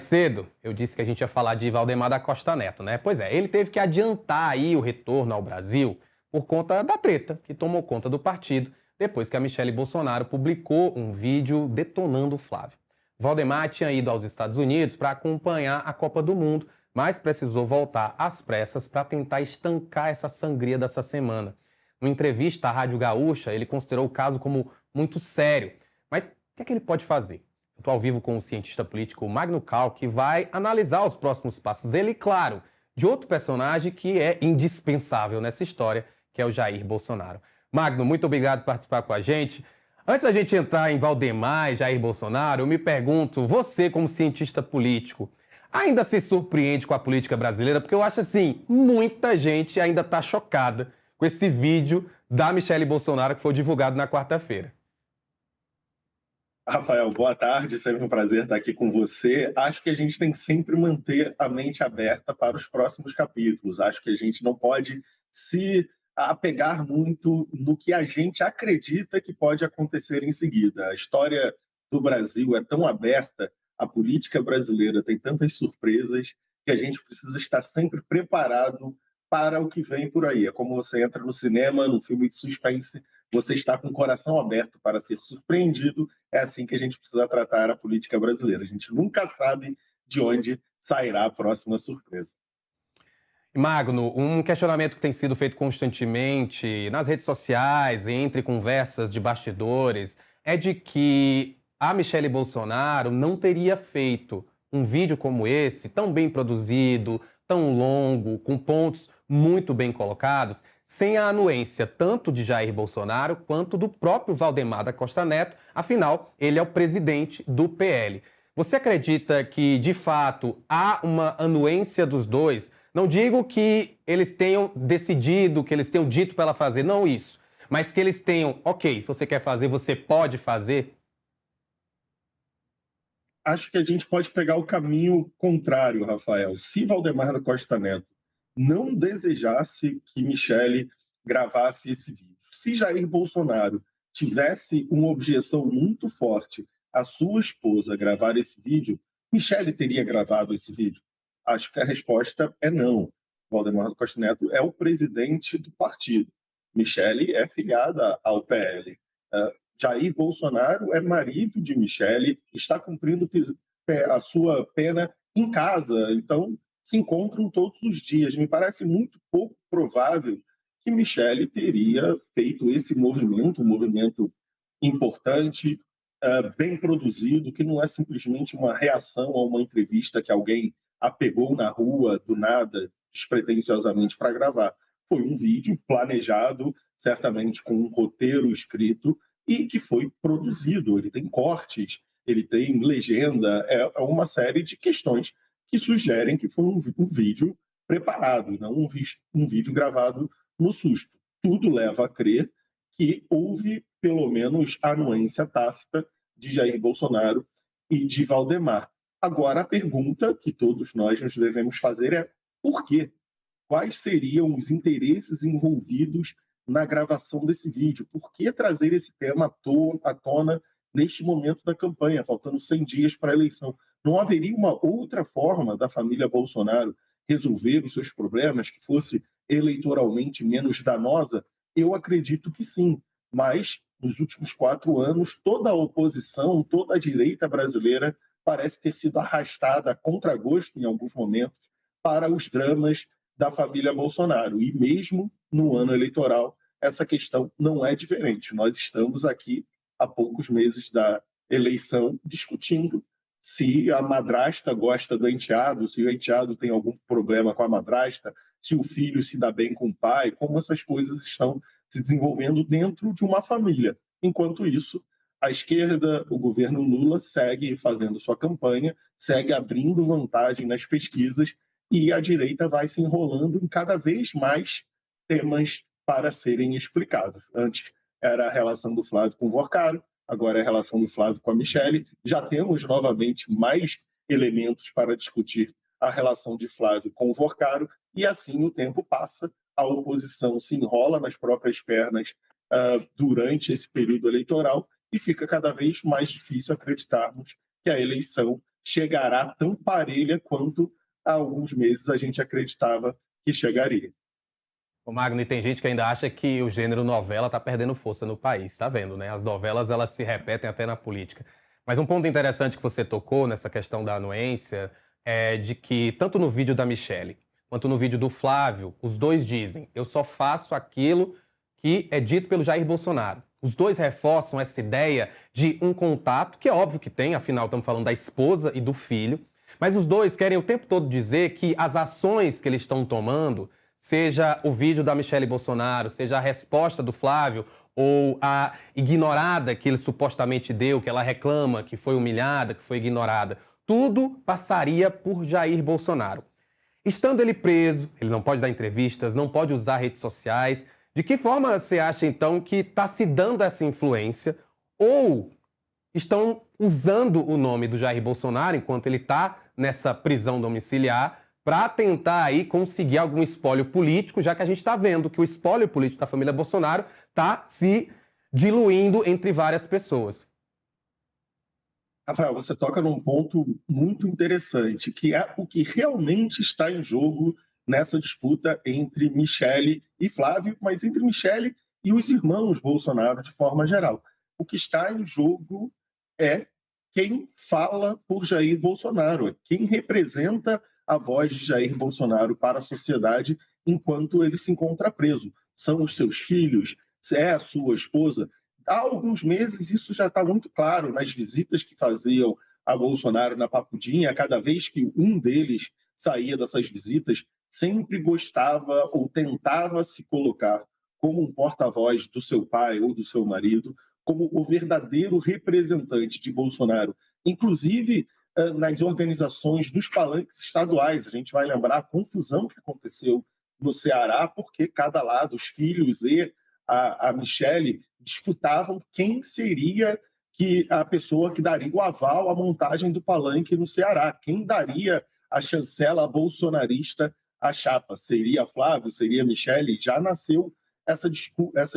cedo, eu disse que a gente ia falar de Valdemar da Costa Neto, né? Pois é, ele teve que adiantar aí o retorno ao Brasil por conta da treta que tomou conta do partido depois que a Michele Bolsonaro publicou um vídeo detonando o Flávio. Valdemar tinha ido aos Estados Unidos para acompanhar a Copa do Mundo, mas precisou voltar às pressas para tentar estancar essa sangria dessa semana. Numa entrevista à Rádio Gaúcha, ele considerou o caso como muito sério. Mas o que é que ele pode fazer? Eu estou ao vivo com o cientista político Magno Cal, que vai analisar os próximos passos dele e, claro, de outro personagem que é indispensável nessa história, que é o Jair Bolsonaro. Magno, muito obrigado por participar com a gente. Antes da gente entrar em Valdemar e Jair Bolsonaro, eu me pergunto, você como cientista político, ainda se surpreende com a política brasileira? Porque eu acho assim, muita gente ainda está chocada com esse vídeo da Michele Bolsonaro que foi divulgado na quarta-feira. Rafael, boa tarde, sempre um prazer estar aqui com você. Acho que a gente tem que sempre manter a mente aberta para os próximos capítulos. Acho que a gente não pode se apegar muito no que a gente acredita que pode acontecer em seguida. A história do Brasil é tão aberta, a política brasileira tem tantas surpresas que a gente precisa estar sempre preparado para o que vem por aí. É como você entra no cinema, num filme de suspense, você está com o coração aberto para ser surpreendido. É assim que a gente precisa tratar a política brasileira. A gente nunca sabe de onde sairá a próxima surpresa. Magno, um questionamento que tem sido feito constantemente nas redes sociais, entre conversas de bastidores, é de que a Michele Bolsonaro não teria feito um vídeo como esse, tão bem produzido, tão longo, com pontos muito bem colocados, sem a anuência tanto de Jair Bolsonaro quanto do próprio Valdemar da Costa Neto, afinal, ele é o presidente do PL. Você acredita que, de fato, há uma anuência dos dois? Não digo que eles tenham decidido, que eles tenham dito para ela fazer, não isso. Mas que eles tenham, ok, se você quer fazer, você pode fazer? Acho que a gente pode pegar o caminho contrário, Rafael. Se Valdemar da Costa Neto não desejasse que Michele gravasse esse vídeo, se Jair Bolsonaro tivesse uma objeção muito forte à sua esposa gravar esse vídeo, Michele teria gravado esse vídeo? Acho que a resposta é não. Valdemar da Costa Neto é o presidente do partido. Michele é filiada ao PL. Jair Bolsonaro é marido de Michele, está cumprindo a sua pena em casa, então se encontram todos os dias. Me parece muito pouco provável que Michele teria feito esse movimento, um movimento importante, bem produzido, que não é simplesmente uma reação a uma entrevista que alguém a pegou na rua, do nada, despretensiosamente para gravar. Foi um vídeo planejado, certamente com um roteiro escrito, e que foi produzido. Ele tem cortes, ele tem legenda, é uma série de questões que sugerem que foi um vídeo preparado, não um vídeo gravado no susto. Tudo leva a crer que houve, pelo menos, a anuência tácita de Jair Bolsonaro e de Valdemar. Agora, a pergunta que todos nós nos devemos fazer é por quê? Quais seriam os interesses envolvidos na gravação desse vídeo? Por que trazer esse tema à tona neste momento da campanha, faltando 100 dias para a eleição? Não haveria uma outra forma da família Bolsonaro resolver os seus problemas que fosse eleitoralmente menos danosa? Eu acredito que sim, mas nos últimos 4 anos, toda a oposição, toda a direita brasileira parece ter sido arrastada a contragosto em alguns momentos para os dramas da família Bolsonaro. E mesmo no ano eleitoral, essa questão não é diferente. Nós estamos aqui há poucos meses da eleição discutindo se a madrasta gosta do enteado, se o enteado tem algum problema com a madrasta, se o filho se dá bem com o pai, como essas coisas estão se desenvolvendo dentro de uma família. Enquanto isso, a esquerda, o governo Lula, segue fazendo sua campanha, segue abrindo vantagem nas pesquisas e a direita vai se enrolando em cada vez mais temas para serem explicados. Antes era a relação do Flávio com o Vorcaro, agora é a relação do Flávio com a Michele. Já temos novamente mais elementos para discutir a relação de Flávio com o Vorcaro e assim o tempo passa, a oposição se enrola nas próprias pernas durante esse período eleitoral e fica cada vez mais difícil acreditarmos que a eleição chegará tão parelha quanto há alguns meses a gente acreditava que chegaria. Ô Magno, e tem gente que ainda acha que o gênero novela tá perdendo força no país, tá vendo, né? As novelas, elas se repetem até na política. Mas um ponto interessante que você tocou nessa questão da anuência é de que, tanto no vídeo da Michelle quanto no vídeo do Flávio, os dois dizem: eu só faço aquilo que é dito pelo Jair Bolsonaro. Os dois reforçam essa ideia de um contato, que é óbvio que tem, afinal estamos falando da esposa e do filho, mas os dois querem o tempo todo dizer que as ações que eles estão tomando, seja o vídeo da Michelle Bolsonaro, seja a resposta do Flávio ou a ignorada que ele supostamente deu, que ela reclama que foi humilhada, que foi ignorada, tudo passaria por Jair Bolsonaro. Estando ele preso, ele não pode dar entrevistas, não pode usar redes sociais. De que forma você acha, então, que está se dando essa influência? Ou estão usando o nome do Jair Bolsonaro, enquanto ele está nessa prisão domiciliar, para tentar aí conseguir algum espólio político, já que a gente está vendo que o espólio político da família Bolsonaro está se diluindo entre várias pessoas. Rafael, você toca num ponto muito interessante, que é o que realmente está em jogo nessa disputa entre Michele e Flávio, mas entre Michele e os irmãos Bolsonaro de forma geral. O que está em jogo é quem fala por Jair Bolsonaro, quem representa a voz de Jair Bolsonaro para a sociedade enquanto ele se encontra preso. São os seus filhos, é a sua esposa. Há alguns meses isso já está muito claro nas visitas que faziam a Bolsonaro na Papudinha. Cada vez que um deles saía dessas visitas, sempre gostava ou tentava se colocar como um porta-voz do seu pai ou do seu marido, como o verdadeiro representante de Bolsonaro, inclusive nas organizações dos palanques estaduais. A gente vai lembrar a confusão que aconteceu no Ceará, porque cada lado, os filhos e a Michele, disputavam quem seria a pessoa que daria o aval à montagem do palanque no Ceará, quem daria a chancela bolsonarista à chapa. Seria Flávio, seria Michele? Já nasceu essa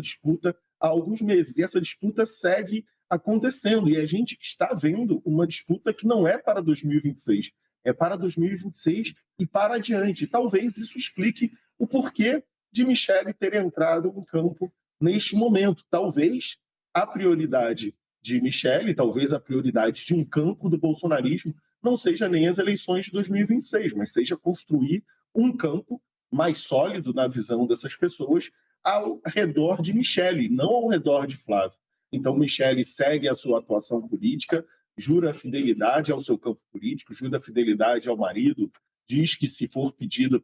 disputa há alguns meses, e essa disputa segue acontecendo, e a gente está vendo uma disputa que não é para 2026, é para 2026 e para adiante. Talvez isso explique o porquê de Michele ter entrado em campo neste momento. Talvez a prioridade de Michele, talvez a prioridade de um campo do bolsonarismo não seja nem as eleições de 2026, mas seja construir um campo mais sólido na visão dessas pessoas ao redor de Michele, não ao redor de Flávio. Então, Michele segue a sua atuação política, jura fidelidade ao seu campo político, jura fidelidade ao marido, diz que, se for pedido,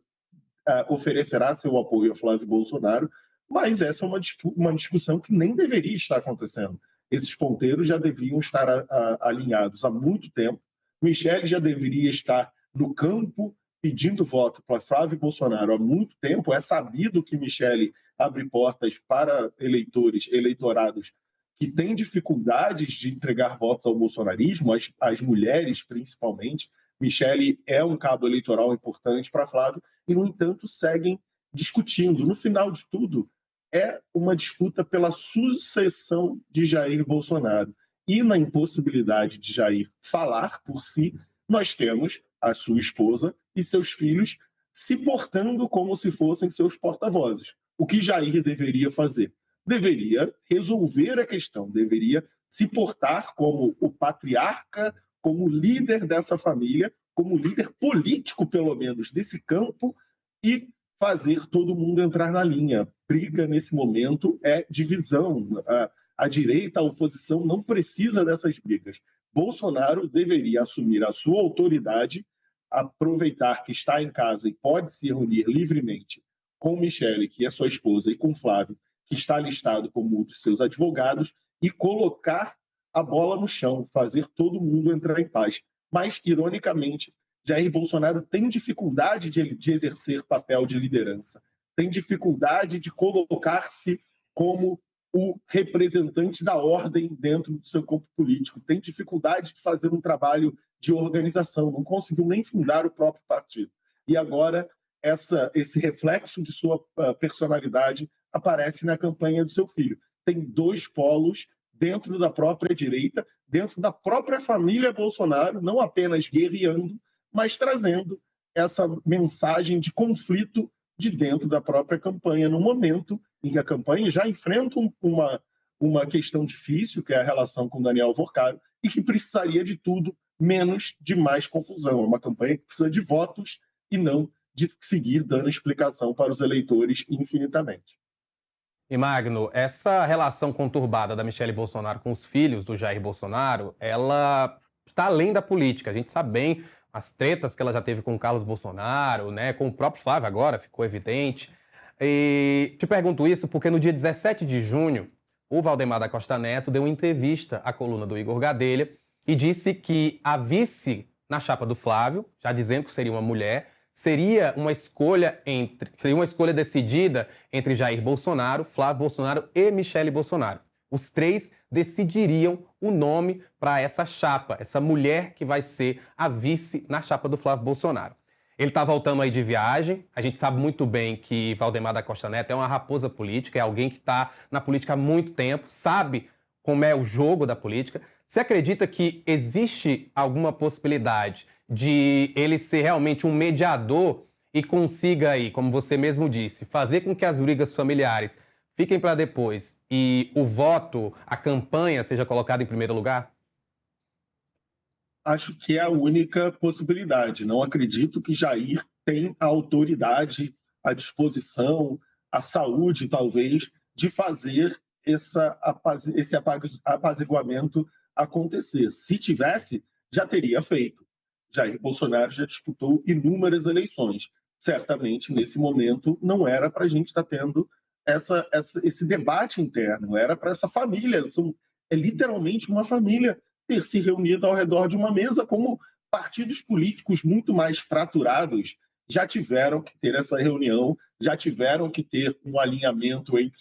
oferecerá seu apoio a Flávio Bolsonaro, mas essa é uma discussão que nem deveria estar acontecendo. Esses ponteiros já deviam estar alinhados há muito tempo. Michele já deveria estar no campo pedindo voto para Flávio Bolsonaro há muito tempo. É sabido que Michele abre portas para eleitorados que têm dificuldades de entregar votos ao bolsonarismo, as mulheres principalmente. Michele é um cabo eleitoral importante para Flávio e, no entanto, seguem discutindo. No final de tudo, é uma disputa pela sucessão de Jair Bolsonaro. E na impossibilidade de Jair falar por si, nós temos a sua esposa e seus filhos se portando como se fossem seus porta-vozes. O que Jair deveria fazer? Deveria resolver a questão, deveria se portar como o patriarca, como líder dessa família, como líder político, pelo menos, desse campo, e fazer todo mundo entrar na linha. Briga, nesse momento, é divisão. A direita, a oposição, não precisa dessas brigas. Bolsonaro deveria assumir a sua autoridade, aproveitar que está em casa e pode se reunir livremente com Michele, que é sua esposa, e com Flávio, que está listado como um dos seus advogados, e colocar a bola no chão, fazer todo mundo entrar em paz. Mas, ironicamente, Jair Bolsonaro tem dificuldade de exercer papel de liderança, tem dificuldade de colocar-se como o representante da ordem dentro do seu campo político, tem dificuldade de fazer um trabalho de organização, não conseguiu nem fundar o próprio partido. E agora esse reflexo de sua personalidade aparece na campanha do seu filho. Tem dois polos dentro da própria direita, dentro da própria família Bolsonaro, não apenas guerreando, mas trazendo essa mensagem de conflito de dentro da própria campanha, no momento em que a campanha já enfrenta uma questão difícil, que é a relação com Daniel Alvorcaro, e que precisaria de tudo menos de mais confusão. É uma campanha que precisa de votos e não de seguir dando explicação para os eleitores infinitamente. E Magno, essa relação conturbada da Michele Bolsonaro com os filhos do Jair Bolsonaro, ela está além da política. A gente sabe bem as tretas que ela já teve com o Carlos Bolsonaro, né, com o próprio Flávio agora, ficou evidente. E te pergunto isso porque no dia 17 de junho, o Valdemar da Costa Neto deu uma entrevista à coluna do Igor Gadelha e disse que a vice na chapa do Flávio, já dizendo que seria uma mulher, seria uma escolha decidida entre Jair Bolsonaro, Flávio Bolsonaro e Michele Bolsonaro. Os três decidiriam o nome para essa chapa, essa mulher que vai ser a vice na chapa do Flávio Bolsonaro. Ele está voltando aí de viagem, a gente sabe muito bem que Valdemar da Costa Neto é uma raposa política, é alguém que está na política há muito tempo, sabe como é o jogo da política. Você acredita que existe alguma possibilidade de ele ser realmente um mediador e consiga aí, como você mesmo disse, fazer com que as brigas familiares fiquem para depois e o voto, a campanha seja colocada em primeiro lugar? Acho que é a única possibilidade. Não acredito que Jair tem a autoridade, a disposição, a saúde, talvez, de fazer esse apaziguamento acontecer. Se tivesse, já teria feito. Jair Bolsonaro já disputou inúmeras eleições. Certamente, nesse momento, não era para a gente estar tendo esse debate interno, era para essa família. É literalmente uma família ter se reunido ao redor de uma mesa, como partidos políticos muito mais fraturados já tiveram que ter essa reunião, já tiveram que ter um alinhamento entre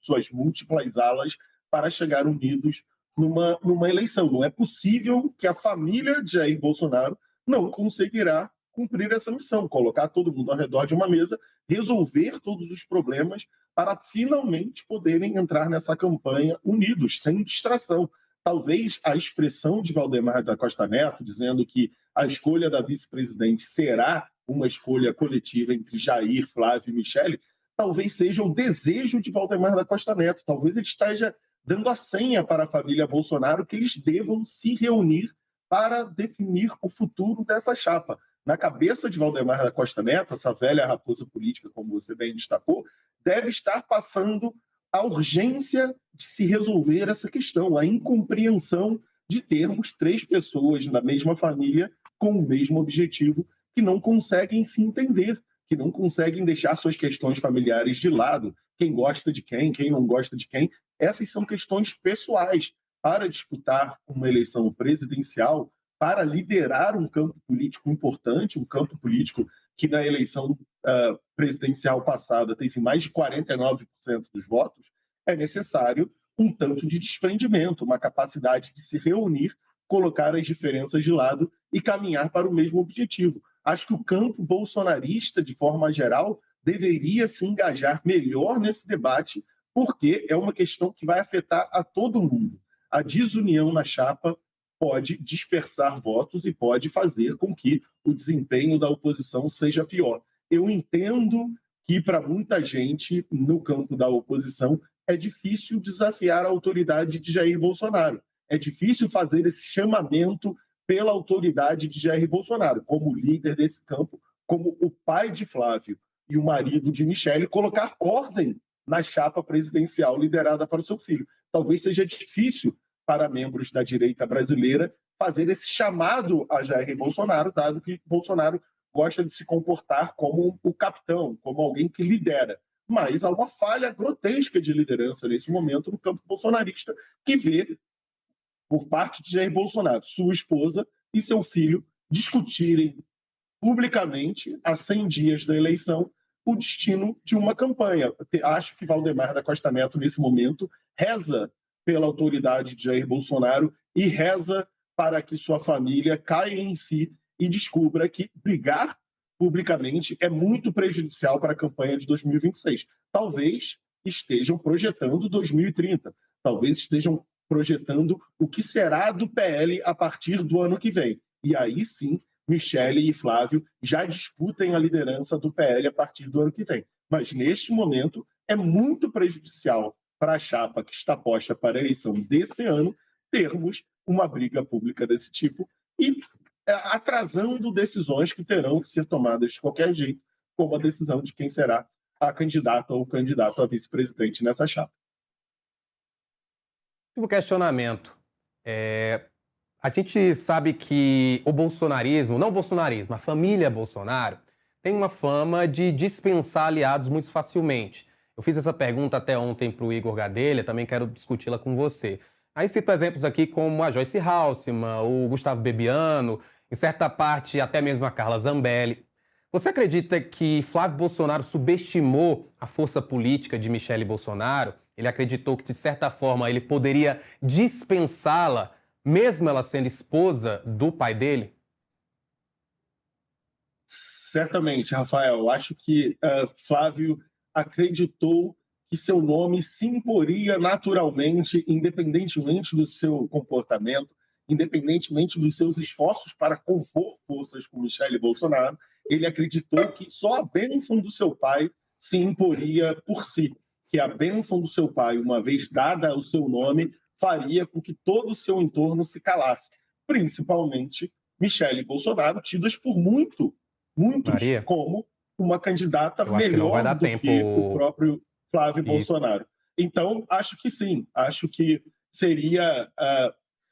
suas múltiplas alas para chegar unidos numa eleição. Não é possível que a família de Jair Bolsonaro não conseguirá cumprir essa missão, colocar todo mundo ao redor de uma mesa, resolver todos os problemas para finalmente poderem entrar nessa campanha unidos, sem distração. Talvez a expressão de Valdemar da Costa Neto, dizendo que a escolha da vice-presidente será uma escolha coletiva entre Jair, Flávio e Michele, talvez seja o desejo de Valdemar da Costa Neto. Talvez ele esteja dando a senha para a família Bolsonaro que eles devam se reunir para definir o futuro dessa chapa. Na cabeça de Valdemar da Costa Neto, essa velha raposa política, como você bem destacou, deve estar passando a urgência de se resolver essa questão, a incompreensão de termos três pessoas na mesma família com o mesmo objetivo que não conseguem se entender, que não conseguem deixar suas questões familiares de lado, quem gosta de quem não gosta de quem. Essas são questões pessoais. Para disputar uma eleição presidencial, para liderar um campo político importante, um campo político que na eleição presidencial passada teve mais de 49% dos votos, é necessário um tanto de desprendimento, uma capacidade de se reunir, colocar as diferenças de lado e caminhar para o mesmo objetivo. Acho que o campo bolsonarista, de forma geral, deveria se engajar melhor nesse debate, porque é uma questão que vai afetar a todo mundo. A desunião na chapa pode dispersar votos e pode fazer com que o desempenho da oposição seja pior. Eu entendo que, para muita gente no campo da oposição, é difícil desafiar a autoridade de Jair Bolsonaro. É difícil fazer esse chamamento pela autoridade de Jair Bolsonaro, como líder desse campo, como o pai de Flávio e o marido de Michele, colocar ordem na chapa presidencial liderada para o seu filho. Talvez seja difícil para membros da direita brasileira fazer esse chamado a Jair Bolsonaro, dado que Bolsonaro gosta de se comportar como o capitão, como alguém que lidera. Mas há uma falha grotesca de liderança nesse momento no campo bolsonarista, que vê, por parte de Jair Bolsonaro, sua esposa e seu filho discutirem publicamente, a 100 dias da eleição, o destino de uma campanha. Acho que Valdemar da Costa Neto, nesse momento, reza pela autoridade de Jair Bolsonaro e reza para que sua família caia em si e descubra que brigar publicamente é muito prejudicial para a campanha de 2026. Talvez estejam projetando 2030, talvez estejam projetando o que será do PL a partir do ano que vem. E aí sim, Michele e Flávio já disputem a liderança do PL a partir do ano que vem. Mas, neste momento, é muito prejudicial para a chapa que está posta para a eleição desse ano termos uma briga pública desse tipo e atrasando decisões que terão que ser tomadas de qualquer jeito, como a decisão de quem será a candidata ou o candidato a vice-presidente nessa chapa. Um questionamento. A gente sabe que o bolsonarismo, não o bolsonarismo, a família Bolsonaro, tem uma fama de dispensar aliados muito facilmente. Eu fiz essa pergunta até ontem para o Igor Gadelha, também quero discuti-la com você. Aí cito exemplos aqui como a Joyce Halsemann, o Gustavo Bebiano, em certa parte até mesmo a Carla Zambelli. Você acredita que Flávio Bolsonaro subestimou a força política de Michele Bolsonaro? Ele acreditou que, de certa forma, ele poderia dispensá-la, mesmo ela sendo esposa do pai dele? Certamente, Rafael. Acho que Flávio acreditou que seu nome se imporia naturalmente, independentemente do seu comportamento, independentemente dos seus esforços para compor forças com Michele Bolsonaro. Ele acreditou que só a bênção do seu pai se imporia por si, que a bênção do seu pai, uma vez dada o seu nome, faria com que todo o seu entorno se calasse, principalmente Michele Bolsonaro, tidas por muitos Maria, como uma candidata eu acho que não vai melhor dar do que o tempo. próprio Flávio Isso. Bolsonaro. Então, acho que sim, acho que seria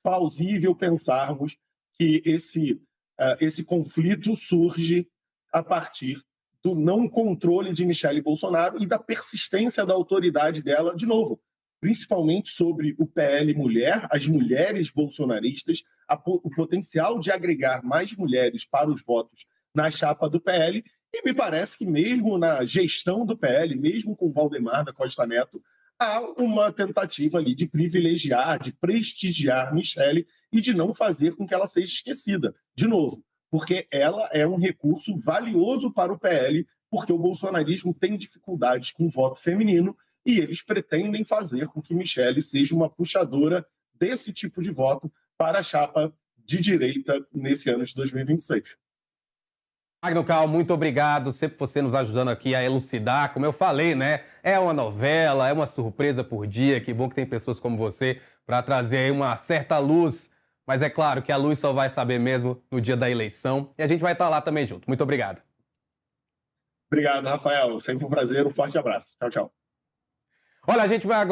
plausível pensarmos que esse conflito surge a partir do não controle de Michele Bolsonaro e da persistência da autoridade dela, de novo, principalmente sobre o PL Mulher, as mulheres bolsonaristas, o potencial de agregar mais mulheres para os votos na chapa do PL, e me parece que mesmo na gestão do PL, mesmo com Valdemar da Costa Neto, há uma tentativa ali de privilegiar, de prestigiar Michele e de não fazer com que ela seja esquecida. De novo, porque ela é um recurso valioso para o PL, porque o bolsonarismo tem dificuldades com o voto feminino e eles pretendem fazer com que Michele seja uma puxadora desse tipo de voto para a chapa de direita nesse ano de 2026. Magno Cal, muito obrigado, sempre você nos ajudando aqui a elucidar. Como eu falei, né? É uma novela, é uma surpresa por dia. Que bom que tem pessoas como você para trazer aí uma certa luz. Mas é claro que a luz só vai saber mesmo no dia da eleição. E a gente vai estar lá também junto. Muito obrigado. Obrigado, Rafael. Sempre um prazer. Um forte abraço. Tchau, tchau. Olha, a gente vai agora.